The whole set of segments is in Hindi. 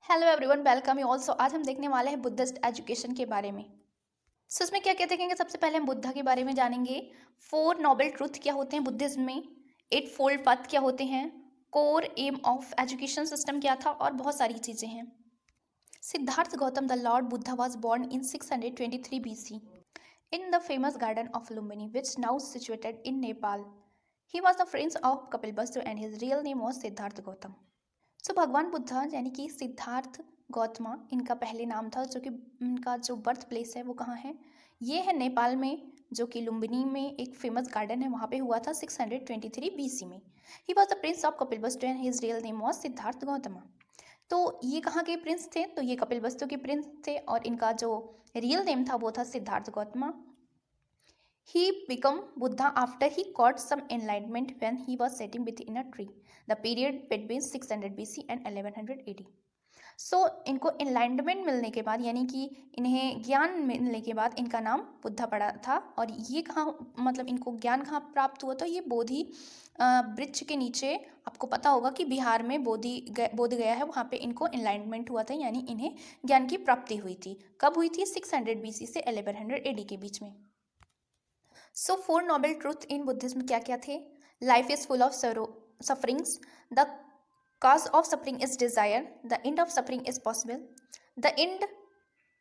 Hello everyone, welcome you also. आज हम देखने वाले हैं बुद्धिस्ट एजुकेशन के बारे में। इसमें क्या क्या देखेंगे। सबसे पहले हम बुद्धा के बारे में जानेंगे। 4 नोबल ट्रूथ क्या होते हैं बुद्धिज्म में, 8 फोल्ड पाथ क्या होते हैं, core aim of education system क्या था, और बहुत सारी चीज़ें हैं। Siddhartha Gautam the lord Buddha was born in 623 BC in the famous garden of Lumbini, which now situated in Nepal. He was the prince of Kapilvastu and his real name was Siddharth Gautam. सो भगवान बुद्धा यानी कि सिद्धार्थ गौतमा इनका पहले नाम था, जो कि इनका जो बर्थ प्लेस है वो कहाँ है, ये है नेपाल में, जो कि लुम्बिनी में एक फेमस गार्डन है, वहाँ पे हुआ था 623 BC में। He was the prince of Kapilavastu and his real name was Siddhartha Gautama. तो ये कहाँ के प्रिंस थे, तो ये कपिलवस्तु के प्रिंस थे और इनका जो रियल नेम था वो था Siddharth Gautama. He became Buddha after he got some enlightenment when he was sitting within a tree. The period between 600 BC and 1100 AD. सो इनको एनलाइटमेंट मिलने के बाद, यानी कि इन्हें ज्ञान मिलने के बाद इनका नाम बुद्धा पड़ा था। और ये कहाँ, मतलब इनको ज्ञान कहाँ प्राप्त हुआ था, ये बोधि वृक्ष के नीचे। आपको पता होगा कि बिहार में बोध गया है, वहाँ पे इनको एनलाइटमेंट हुआ था, यानी इन्हें ज्ञान की प्राप्ति हुई थी। कब हुई थी? 600 BC से 1100 AD के बीच में। सो 4 नोबल ट्रूथ इन बुद्धिज्म क्या क्या थे? Life is full of sufferings, the cause of suffering is desire, the end of suffering is possible, the end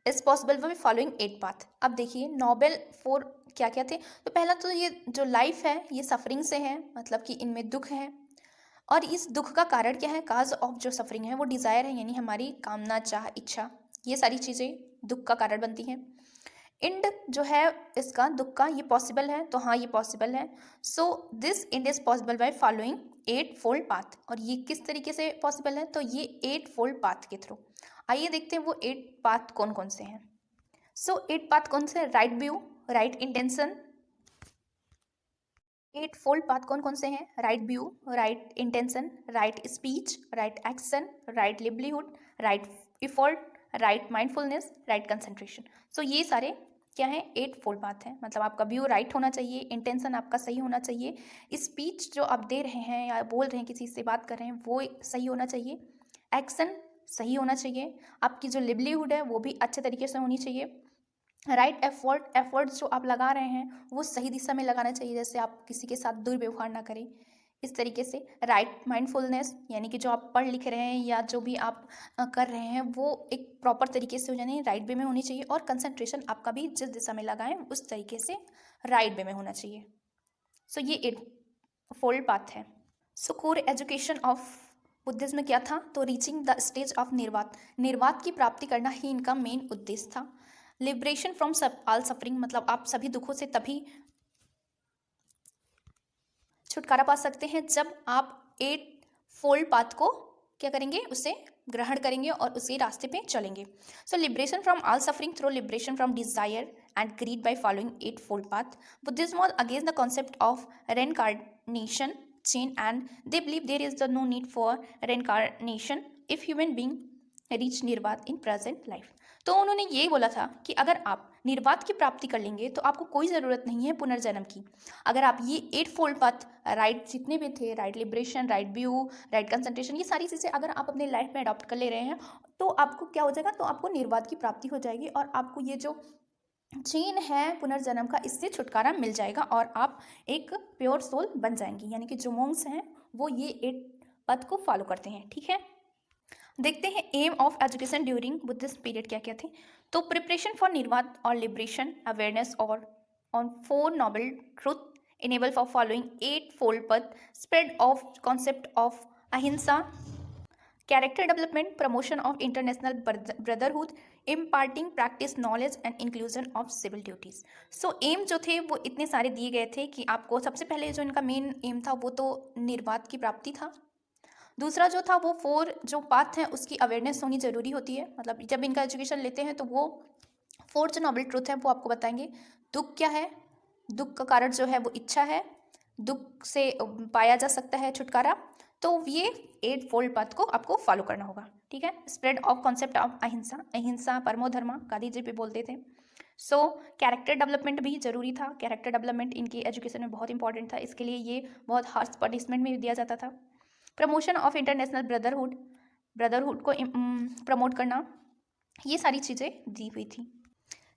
is possible by following 8 path। अब देखिए नोबल 4 क्या क्या थे। तो पहला तो ये जो लाइफ है ये सफरिंग से है, मतलब कि इनमें दुख है। और इस दुख का कारण क्या है? काज ऑफ जो सफरिंग है वो डिज़ायर है, यानी हमारी कामना, चाह, इच्छा, ये सारी चीज़ें दुख का कारण बनती हैं। एंड जो है इसका दुख का, ये पॉसिबल है, तो हाँ ये पॉसिबल है। So this and is possible by following 8 fold path. और ये किस तरीके से पॉसिबल है? तो ये 8 फोल्ड पाथ के थ्रू। आइए देखते हैं वो 8 पाथ कौन कौन से हैं। सो 8 पाथ कौन से? Right view, right intention. 8 fold path कौन कौन से हैं? Right view, right intention, right speech, right action, right livelihood, right effort, right mindfulness, right concentration. So ये सारे क्या है? 8 फोल्ड पाथ है। मतलब आपका व्यू राइट होना चाहिए, इंटेंशन आपका सही होना चाहिए, स्पीच जो आप दे रहे हैं या बोल रहे हैं, किसी से बात कर रहे हैं, वो सही होना चाहिए, एक्शन सही होना चाहिए, आपकी जो लिवलीहुड है वो भी अच्छे तरीके से होनी चाहिए, राइट एफर्ट्स जो आप लगा रहे हैं वो सही दिशा में लगाना चाहिए, जैसे आप किसी के साथ दुर्व्यवहार ना करें, इस तरीके से। राइट माइंडफुलनेस, यानी कि जो आप पढ़ लिख रहे हैं या जो भी आप कर रहे हैं वो एक प्रॉपर तरीके से हो, यानी राइट वे में होनी चाहिए। और कंसंट्रेशन आपका भी जिस दिशा में लगाएं उस तरीके से राइट वे में होना चाहिए। सो ये 8 फोल्ड पाथ है। सो कोर एजुकेशन ऑफ बुद्धिज्म क्या था? तो रीचिंग द स्टेज ऑफ निर्वात, निर्वात की प्राप्ति करना ही इनका मेन उद्देश्य था। लिबरेशन फ्रॉम ऑल सफरिंग, मतलब आप सभी दुखों से तभी छुटकारा पा सकते हैं जब आप 8 फोल्ड पाथ को क्या करेंगे? उसे ग्रहण करेंगे और उसी रास्ते पे चलेंगे। So liberation from all suffering through liberation from desire and greed by following 8 fold path. Buddhism was against the concept of reincarnation chain and they believe there is no need for reincarnation if human being reach nirvat in present life। तो उन्होंने ये बोला था कि अगर आप निर्वात की प्राप्ति कर लेंगे तो आपको कोई ज़रूरत नहीं है पुनर्जन्म की। अगर आप ये 8 फोल्ड पाथ, राइट जितने भी थे, right liberation, right view, right concentration, ये सारी चीज़ें अगर आप अपने लाइफ में अडॉप्ट कर ले रहे हैं तो आपको क्या हो जाएगा? तो आपको निर्वात की प्राप्ति हो जाएगी और आपको ये जो चेन है पुनर्जन्म का, इससे छुटकारा मिल जाएगा और आप एक प्योर सोल बन जाएंगी। यानी कि जो मोंग्स हैं वो ये 8 पथ को फॉलो करते हैं। ठीक है, देखते हैं aim of education during Buddhist period क्या क्या थे। तो प्रिपरेशन फॉर निर्वात और लिबरेशन, अवेयरनेस और on 4 noble truth, enable for following 8 fold path, spread of concept of ahimsa, character development, promotion of international brotherhood, imparting practice knowledge and inclusion of civil duties. So aim जो थे वो इतने सारे दिए गए थे कि आपको सबसे पहले जो इनका मेन एम था वो तो निर्वात की प्राप्ति था। दूसरा जो था वो 4 जो पाथ हैं उसकी अवेयरनेस होनी ज़रूरी होती है। मतलब जब इनका एजुकेशन लेते हैं तो वो 4 जो नोबल ट्रूथ है वो आपको बताएंगे। दुख क्या है? दुख का कारण जो है वो इच्छा है, दुख से पाया जा सकता है छुटकारा। तो ये 8 फोल्ड पाथ को आपको फॉलो करना होगा। ठीक है, स्प्रेड ऑफ कॉन्सेप्ट ऑफ अहिंसा, अहिंसा परमो धर्मा गांधी जी भी बोलते थे। सो कैरेक्टर डेवलपमेंट भी जरूरी था। कैरेक्टर डेवलपमेंट इनकी एजुकेशन में बहुत इंपॉर्टेंट था, इसके लिए ये बहुत हार्श पनिशमेंट में दिया जाता था। Promotion of international brotherhood, brotherhood को प्रमोट करना, ये सारी चीज़ें दी हुई थी।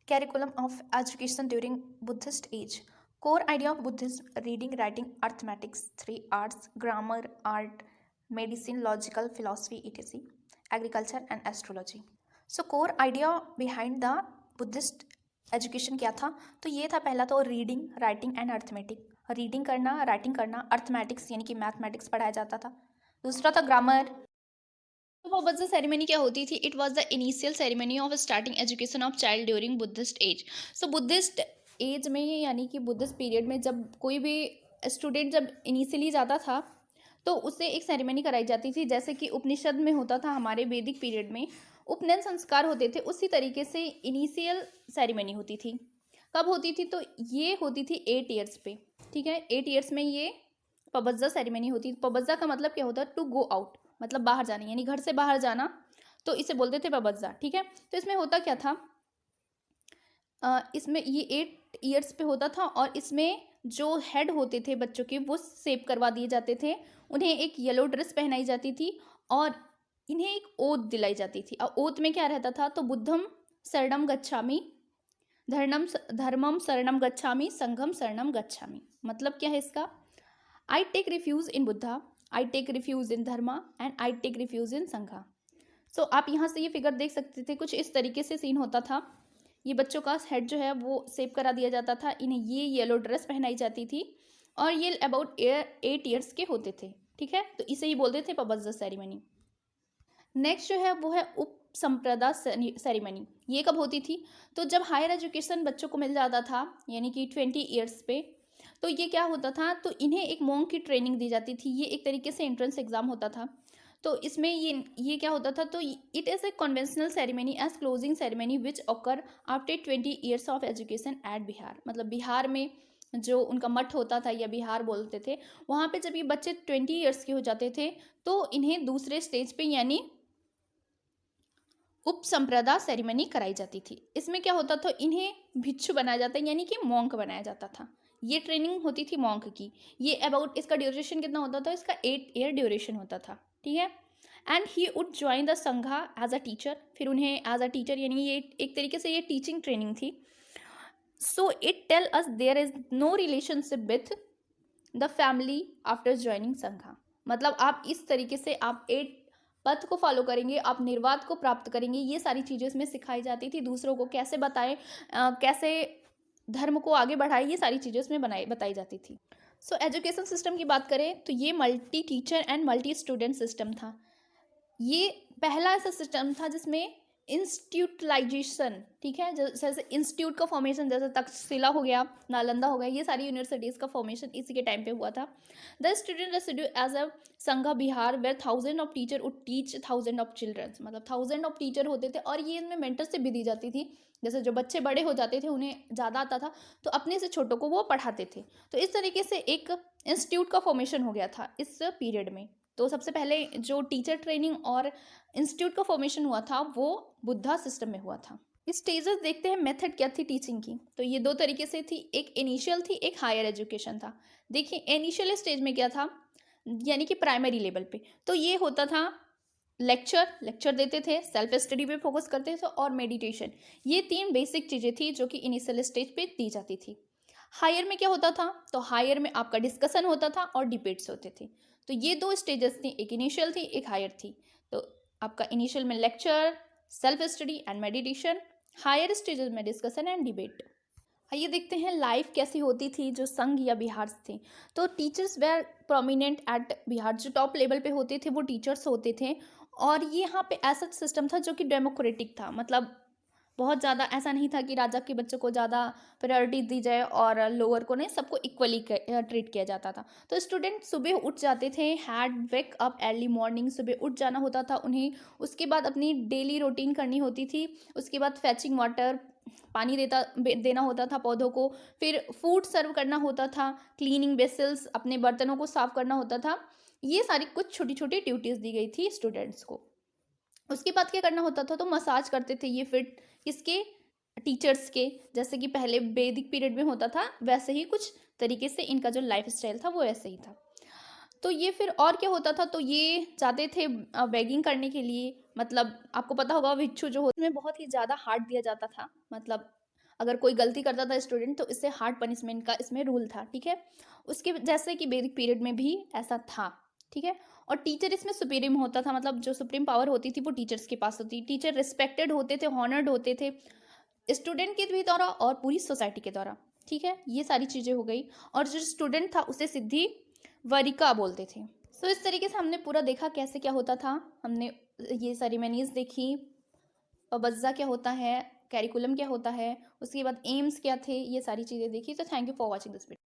Curriculum of education during Buddhist age. Core idea of Buddhism: reading, writing, arithmetics, 3 arts, grammar, art, medicine, logical, philosophy, etc., agriculture and astrology. So core idea behind the Buddhist education क्या था? तो ये था पहला तो reading, writing and arithmetic. Reading करना, राइटिंग करना, अर्थमेटिक्स यानी कि मैथमेटिक्स पढ़ाया जाता था। दूसरा था ग्रामर। तो वो बज्जा सेरेमनी क्या होती थी? It was the initial ceremony of starting education of child during Buddhist age. So Buddhist age में यानी कि बुद्धिस्ट पीरियड में जब कोई भी स्टूडेंट जब इनिशियली जाता था तो उससे एक सेरेमनी कराई जाती थी, जैसे कि उपनिषद में होता था हमारे वैदिक पीरियड में उपनयन संस्कार होते थे, उसी तरीके से इनिशियल सेरेमनी होती थी। कब होती थी? तो ये होती थी 8 ईयर्स पे, ठीक है। 8 ईयर्स में ये पबज्जा सेरेमनी होती। पबज्जा का मतलब क्या होता है? टू गो आउट, मतलब बाहर जाना, यानी घर से बाहर जाना, तो इसे बोलते थे पबज्जा, ठीक है। तो इसमें होता क्या था? इसमें ये 8 ईयर्स पे होता था और इसमें जो हेड होते थे बच्चों के वो सेव करवा दिए जाते थे, उन्हें एक येलो ड्रेस पहनाई जाती थी और इन्हें एक ओथ दिलाई जाती थी। और ओथ में क्या रहता था? तो बुद्धम शरणम गच्छामि, धर्मम शरणम गच्छामि, संघम शरणम गच्छामि। मतलब क्या है इसका? I take refuge in Buddha, I take refuge in dharma and I take refuge in Sangha. So आप यहाँ से ये फिगर देख सकते थे, कुछ इस तरीके से सीन होता था। ये बच्चों का हेड जो है वो सेव करा दिया जाता था, इन्हें ये येलो ड्रेस पहनाई जाती थी और ये अबाउट 8 ईयर्स के होते थे, ठीक है। तो इसे ही बोलते थे पबज्जा सेरेमनी। नेक्स्ट जो है वो है उप संप्रदा सेरेमनी। ये कब होती थी? तो जब हायर एजुकेशन बच्चों को मिल जाता था, यानी कि 20 ईयर्स पे, तो ये क्या होता था? तो इन्हें एक मॉन्क की ट्रेनिंग दी जाती थी। ये एक तरीके से एंट्रेंस एग्जाम होता था। तो इसमें ये क्या होता था? तो it is a conventional ceremony as closing ceremony which occur after 20 years of education at vihara. मतलब बिहार में जो उनका मठ होता था या बिहार बोलते थे, वहाँ पे जब ये बच्चे 20 ईयर्स के हो जाते थे तो इन्हें दूसरे स्टेज पे यानी उप संप्रदा सेरेमनी कराई जाती थी। इसमें क्या होता था? इन्हें भिक्षु बनाया जाता है, यानी कि मॉन्क बनाया जाता था। ये ट्रेनिंग होती थी मॉन्क की। ये अबाउट, इसका ड्यूरेशन कितना होता था? इसका 8 ईयर ड्यूरेशन होता था, ठीक है। And he would join the संघा एज अ टीचर। फिर उन्हें एज अ टीचर, यानी ये एक तरीके से ये टीचिंग ट्रेनिंग थी। So it tell us there is no relationship with the family after joining Sangha. मतलब आप इस तरीके से आप 8 पथ को फॉलो करेंगे, आप निर्वात को प्राप्त करेंगे। ये सारी चीज़ें इसमें सिखाई जाती थी। दूसरों को कैसे बताएं, कैसे धर्म को आगे बढ़ाए, ये सारी चीज़ें इसमें बताई जाती थी। सो एजुकेशन सिस्टम की बात करें तो ये multi teacher and multi student system था। ये पहला ऐसा सिस्टम था जिसमें इंस्टीट्यूटलाइजेशन, ठीक है, जैसे इंस्टीट्यूट का फॉर्मेशन, जैसे तक्षशिला हो गया, नालंदा हो गया, ये सारी यूनिवर्सिटीज़ का फॉर्मेशन इसी के टाइम पे हुआ था। The student residue as a sangha Bihar where 1000 of teacher would teach 1000 of childrens. मतलब 1000 ऑफ टीचर होते थे और ये इनमें मेंटरशिप भी दी जाती थी। जैसे जो बच्चे बड़े हो जाते थे, उन्हें ज़्यादा आता था, तो अपने से छोटों को वो पढ़ाते थे। तो इस तरीके से एक इंस्टीट्यूट का फॉर्मेशन हो गया था इस पीरियड में। तो सबसे पहले जो टीचर ट्रेनिंग और इंस्टीट्यूट का फॉर्मेशन हुआ था वो बुद्धा सिस्टम में हुआ था। स्टेजेस देखते हैं, मेथड क्या थी टीचिंग की। तो ये 2 तरीके से थी, एक इनिशियल थी, एक हायर एजुकेशन था। देखिए इनिशियल स्टेज में क्या था, यानी कि प्राइमरी लेवल पे, तो ये होता था लेक्चर देते थे, सेल्फ स्टडी पे फोकस करते थे और मेडिटेशन। ये 3 बेसिक चीज़ें थी जो कि इनिशियल स्टेज पे दी जाती थी। हायर में क्या होता था? तो हायर में आपका डिस्कशन होता था और डिबेट्स होते थे। तो ये 2 स्टेजेस थी, एक इनिशियल थी, एक हायर थी। तो आपका इनिशियल में lecture, self study and meditation, higher stages में डिस्कशन एंड डिबेट। आइए देखते हैं लाइफ कैसी होती थी जो संघ या बिहार थे। तो teachers were prominent at vihara. जो टॉप लेवल पे होते थे वो टीचर्स होते थे और ये यहाँ पे ऐसा सिस्टम था जो कि डेमोक्रेटिक था। मतलब बहुत ज़्यादा ऐसा नहीं था कि राजा के बच्चों को ज़्यादा प्रायोरिटी दी जाए और लोअर को नहीं, सबको इक्वली ट्रीट किया जाता था। तो स्टूडेंट सुबह उठ जाते थे, had wake up early morning, सुबह उठ जाना होता था उन्हें। उसके बाद अपनी डेली रूटीन करनी होती थी। उसके बाद फैचिंग वाटर, पानी देना होता था पौधों को। फिर फूड सर्व करना होता था, क्लीनिंग वेसल्स, अपने बर्तनों को साफ करना होता था। ये सारी कुछ छोटी छोटी ड्यूटीज़ दी गई थी स्टूडेंट्स को। उसके बाद क्या करना होता था? तो मसाज करते थे ये फिट किसके? टीचर्स के। जैसे कि पहले वैदिक पीरियड में होता था वैसे ही कुछ तरीके से इनका जो लाइफ स्टाइल था वो ऐसे ही था। तो ये फिर और क्या होता था, तो ये जाते थे बेगिंग करने के लिए। मतलब आपको पता होगा भिक्षु जो होते में बहुत ही ज़्यादा हार्ड दिया जाता था। मतलब अगर कोई गलती करता था स्टूडेंट तो इससे हार्ड पनिशमेंट का इसमें रूल था, ठीक है। उसके जैसे कि वैदिक पीरियड में भी ऐसा था, ठीक है। और टीचर इसमें सुप्रीम होता था, मतलब जो सुप्रीम पावर होती थी वो टीचर्स के पास होती। टीचर रिस्पेक्टेड होते थे, हॉनर्ड होते थे, स्टूडेंट के भी द्वारा और पूरी सोसाइटी के द्वारा, ठीक है। ये सारी चीज़ें हो गई। और जो स्टूडेंट था उसे सिद्धि वरिका बोलते थे। सो इस तरीके से हमने पूरा देखा कैसे क्या होता था। हमने ये सेरेमनीज देखी, बज्जा क्या होता है, कैरिकुलम क्या होता है, उसके बाद एम्स क्या थे, ये सारी चीज़ें देखी। तो thank you for watching this video.